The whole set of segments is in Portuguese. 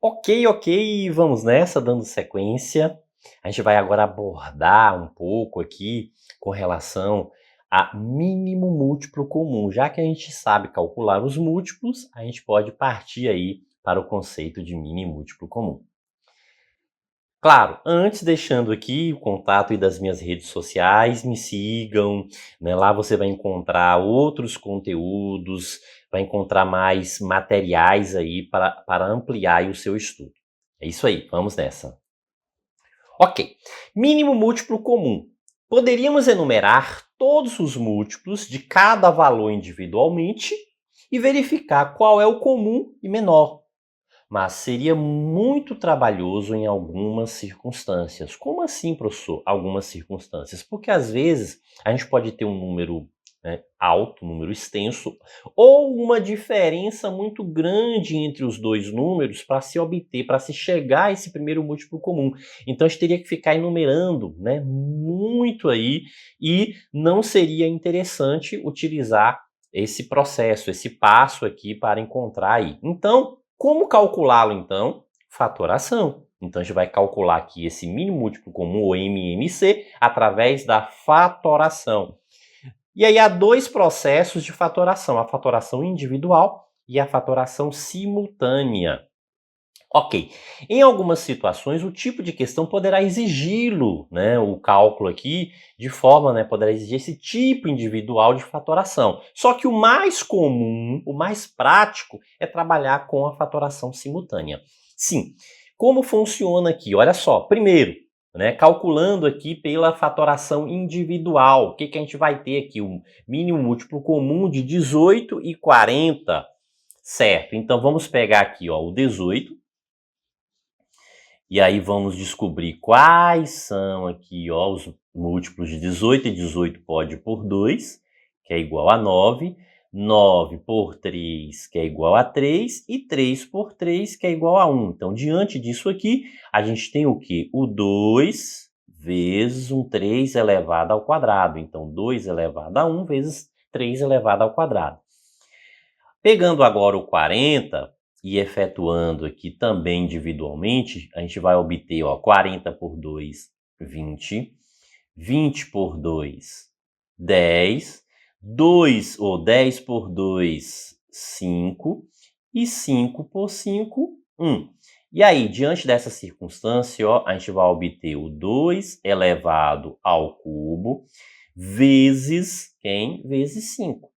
Ok, vamos nessa, dando sequência. A gente vai agora abordar um pouco aqui com relação a mínimo múltiplo comum. Já que a gente sabe calcular os múltiplos, a gente pode partir aí para o conceito de mínimo múltiplo comum. Claro, antes deixando aqui o contato aí das minhas redes sociais, me sigam, né? Lá você vai encontrar outros conteúdos, vai encontrar mais materiais aí para ampliar aí o seu estudo. É isso aí, vamos nessa. Ok, mínimo múltiplo comum. Poderíamos enumerar todos os múltiplos de cada valor individualmente e verificar qual é o comum e menor. Mas seria muito trabalhoso em algumas circunstâncias. Como assim, professor? Algumas circunstâncias? Porque às vezes a gente pode ter um número, né, alto, um número extenso, ou uma diferença muito grande entre os dois números para se obter, para se chegar a esse primeiro múltiplo comum. Então a gente teria que ficar enumerando, né, muito aí, e não seria interessante utilizar esse processo, esse passo aqui para encontrar aí. Então, como calculá-lo, então? Fatoração. Então, a gente vai calcular aqui esse mínimo múltiplo comum, ou MMC, através da fatoração. E aí há dois processos de fatoração, a fatoração individual e a fatoração simultânea. Ok, em algumas situações o tipo de questão poderá exigi-lo, né, o cálculo aqui, de forma, né, poderá exigir esse tipo individual de fatoração. Só que o mais comum, o mais prático, é trabalhar com a fatoração simultânea. Sim, como funciona aqui? Olha só, primeiro, né, calculando aqui pela fatoração individual, o que a gente vai ter aqui? O mínimo múltiplo comum de 18 e 40, certo? Então vamos pegar aqui, ó, o 18, e aí vamos descobrir quais são aqui, ó, os múltiplos de 18, e 18 pode por 2, que é igual a 9, 9 por 3, que é igual a 3, e 3 por 3, que é igual a 1. Então, diante disso aqui, a gente tem o quê? O 2 vezes um 3 elevado ao quadrado. Então, 2 elevado a 1 vezes 3 elevado ao quadrado. Pegando agora o 40 e efetuando aqui também individualmente, a gente vai obter, ó, 40 por 2, 20. 20 por 2, 10. 2 ou 10 por 2, 5. E 5 por 5, 1. E aí, diante dessa circunstância, ó, a gente vai obter o 2 elevado ao cubo vezes quem? Vezes 5.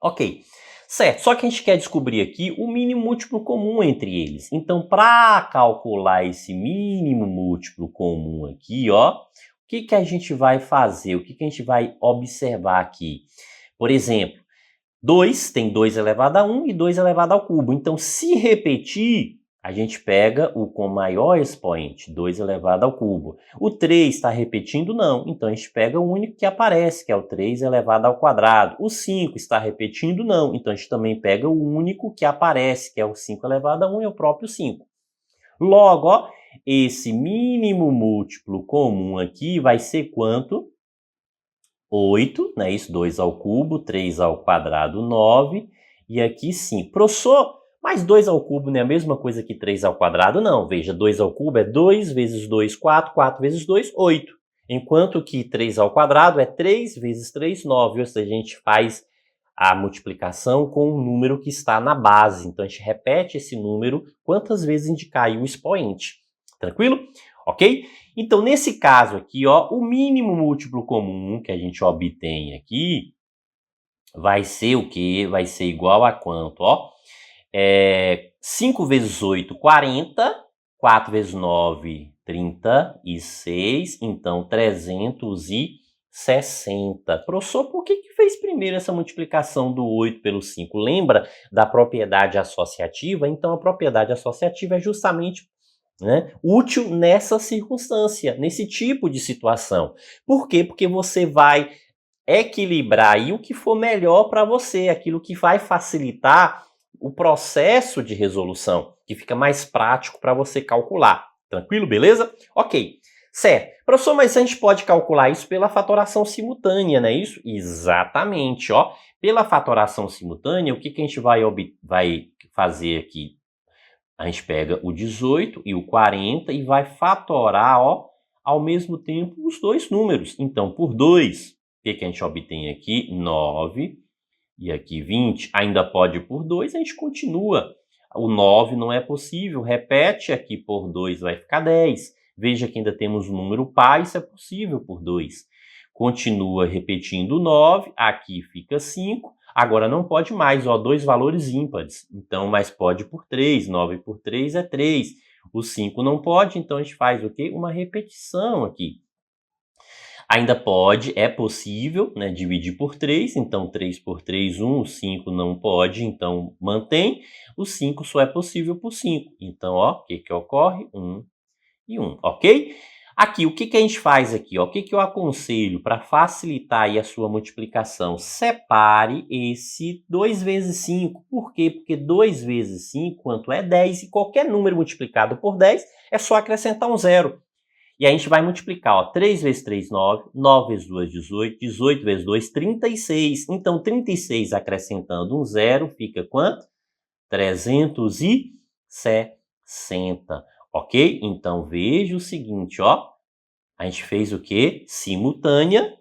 Ok, certo. Só que a gente quer descobrir aqui o mínimo múltiplo comum entre eles. Então, para calcular esse mínimo múltiplo comum aqui, ó, o que a gente vai fazer? O que a gente vai observar aqui? Por exemplo, 2 tem 2 elevado a 1 e 2 elevado ao cubo. Então, se repetir, a gente pega o com maior expoente, 2 elevado ao cubo. O 3 está repetindo? Não. Então, a gente pega o único que aparece, que é o 3 elevado ao quadrado. O 5 está repetindo? Não. Então, a gente também pega o único que aparece, que é o 5 elevado a 1, é o próprio 5. Logo, ó, esse mínimo múltiplo comum aqui vai ser quanto? 8, né? Isso, 2 ao cubo, 3 ao quadrado, 9, e aqui 5. Professor, mas 2 ao cubo não é a mesma coisa que 3 ao quadrado? Não, veja, 2 ao cubo é 2 vezes 2, 4, 4 vezes 2, 8. Enquanto que 3 ao quadrado é 3 vezes 3, 9, ou seja, a gente faz a multiplicação com o número que está na base. Então, a gente repete esse número quantas vezes indicar aí o expoente. Tranquilo? Ok? Então, nesse caso aqui, ó, o mínimo múltiplo comum que a gente obtém aqui vai ser o quê? Vai ser igual a quanto? Ó, 5 vezes 8, 40. 4 vezes 9, 36. Então, 360. Professor, por que fez primeiro essa multiplicação do 8 pelo 5? Lembra da propriedade associativa? Então, a propriedade associativa é justamente, né, útil nessa circunstância, nesse tipo de situação. Por quê? Porque você vai equilibrar aí o que for melhor para você, aquilo que vai facilitar o processo de resolução, que fica mais prático para você calcular. Tranquilo, beleza? Ok, certo. Professor, mas a gente pode calcular isso pela fatoração simultânea, não é isso? Exatamente, ó. Pela fatoração simultânea, o que a gente vai fazer aqui? A gente pega o 18 e o 40 e vai fatorar, ó, ao mesmo tempo os dois números. Então, por 2, o que a gente obtém aqui? 9 e aqui 20. Ainda pode por 2, a gente continua. O 9 não é possível, repete aqui por 2, vai ficar 10. Veja que ainda temos o número par, isso é possível por 2. Continua repetindo o 9, aqui fica 5. Agora não pode mais, ó, dois valores ímpares. Então, mas pode por 3. 9 por 3 é 3. O 5 não pode, então a gente faz o quê? Uma repetição aqui. Ainda pode, é possível, né, dividir por 3. Então, 3 por 3, 1. O 5 não pode, então mantém. O 5 só é possível por 5. Então, ó, o que ocorre? 1 e 1, ok? Aqui, o que a gente faz aqui? Ó? O que eu aconselho para facilitar aí a sua multiplicação? Separe esse 2 vezes 5. Por quê? Porque 2 vezes 5, quanto é 10, e qualquer número multiplicado por 10 é só acrescentar um zero. E a gente vai multiplicar, ó, 3 vezes 3, 9, 9 vezes 2, 18, 18 vezes 2, 36. Então, 36 acrescentando um zero fica quanto? 360. Ok? Então, veja o seguinte, ó. A gente fez o quê? Simultânea,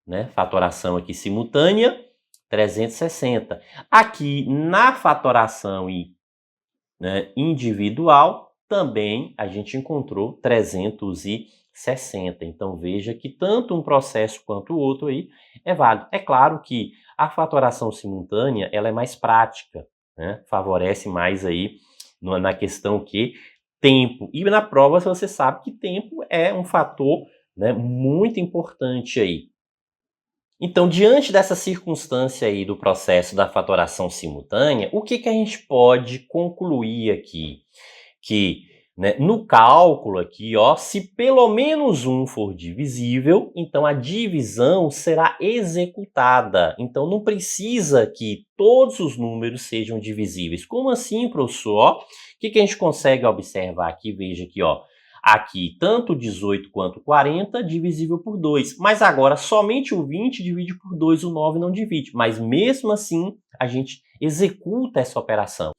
né? Fatoração aqui simultânea, 360. Aqui, na fatoração né, individual, também a gente encontrou 360. Então, veja que tanto um processo quanto o outro aí é válido. É claro que a fatoração simultânea, ela é mais prática, né? Favorece mais aí na questão que tempo. E na prova você sabe que tempo é um fator, né, muito importante aí. Então, diante dessa circunstância aí do processo da fatoração simultânea, o que a gente pode concluir aqui? Que, né, no cálculo aqui, ó, se pelo menos um for divisível, então a divisão será executada. Então, não precisa que todos os números sejam divisíveis. Como assim, professor? Ó, o que a gente consegue observar aqui? Veja aqui, ó. Aqui, tanto 18 quanto 40 divisível por 2. Mas agora, somente o 20 divide por 2, o 9 não divide. Mas mesmo assim, a gente executa essa operação.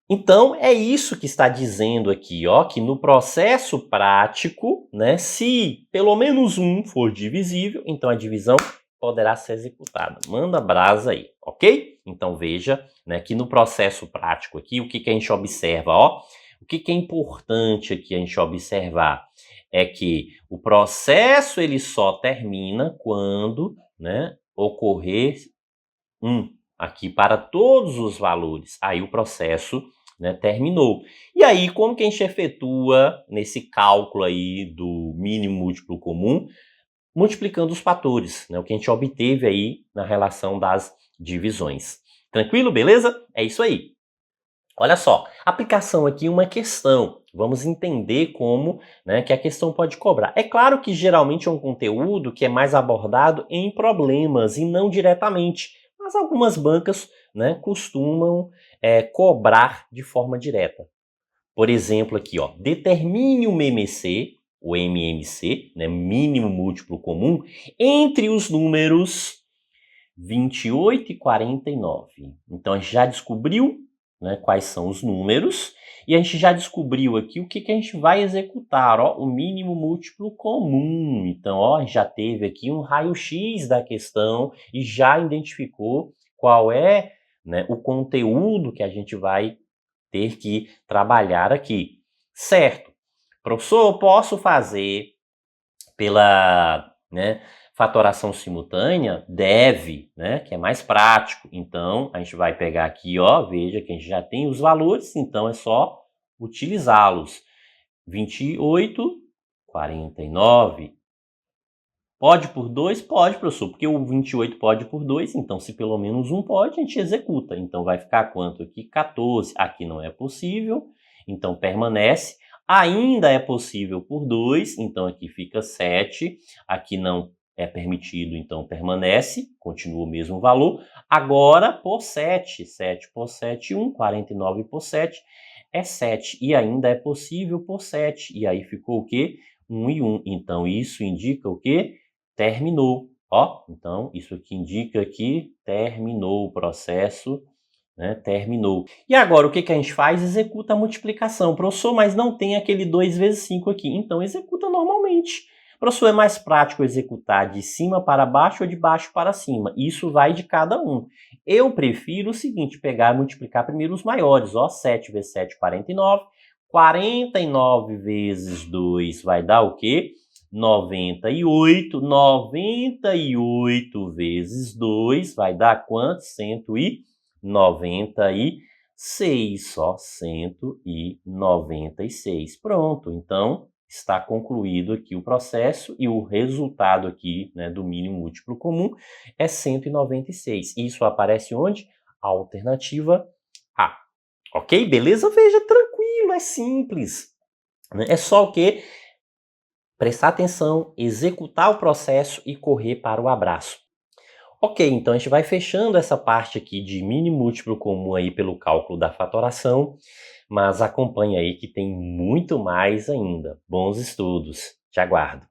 Então, é isso que está dizendo aqui, ó, que no processo prático, né, se pelo menos um for divisível, então a divisão poderá ser executada. Manda brasa aí, ok? Então, veja, né, que no processo prático aqui, o que a gente observa, ó? O que é importante aqui a gente observar é que o processo ele só termina quando, né, ocorrer aqui para todos os valores. Aí o processo, né, terminou. E aí, como que a gente efetua nesse cálculo aí do mínimo múltiplo comum? Multiplicando os fatores, né, o que a gente obteve aí na relação das divisões. Tranquilo? Beleza? É isso aí. Olha só, aplicação aqui uma questão. Vamos entender como, né, que a questão pode cobrar. É claro que geralmente é um conteúdo que é mais abordado em problemas e não diretamente, mas algumas bancas, né, costumam cobrar de forma direta. Por exemplo, aqui, ó, determine o MMC, né, mínimo múltiplo comum, entre os números 28 e 49. Então, a gente já descobriu, né, quais são os números, e a gente já descobriu aqui o que a gente vai executar, ó, o mínimo múltiplo comum. Então, ó, a gente já teve aqui um raio-x da questão e já identificou qual é, né, o conteúdo que a gente vai ter que trabalhar aqui. Certo. Professor, eu posso fazer pela, né, fatoração simultânea? Deve, né, que é mais prático. Então, a gente vai pegar aqui, ó, veja que a gente já tem os valores, então é só utilizá-los. 28, 49. Pode por 2? Pode, professor, porque o 28 pode por 2, então se pelo menos um pode, a gente executa. Então vai ficar quanto aqui? 14. Aqui não é possível, então permanece. Ainda é possível por 2, então aqui fica 7. Aqui não é permitido, então permanece, continua o mesmo valor. Agora por 7. 7 por 7, 1. 49 por 7 é 7. E ainda é possível por 7. E aí ficou o quê? 1 e 1. Então isso indica o quê? Terminou. Ó, então isso aqui indica que terminou o processo né? Terminou. E agora, o que a gente faz? Executa a multiplicação. Professor, mas não tem aquele 2 vezes 5 aqui. Então, executa normalmente. Professor, é mais prático executar de cima para baixo ou de baixo para cima? Isso vai de cada um. Eu prefiro o seguinte, pegar e multiplicar primeiro os maiores. Ó, 7 vezes 7, 49. 49 vezes 2 vai dar o quê? 98. 98 vezes 2 vai dar quanto? 196. Só 196. Pronto, então está concluído aqui o processo e o resultado aqui, né, do mínimo múltiplo comum é 196. Isso aparece onde? Alternativa A. Ok? Beleza? Veja, tranquilo, é simples. É só o quê? Prestar atenção, executar o processo e correr para o abraço. Ok, então a gente vai fechando essa parte aqui de mínimo múltiplo comum aí pelo cálculo da fatoração, mas acompanha aí que tem muito mais ainda. Bons estudos, te aguardo.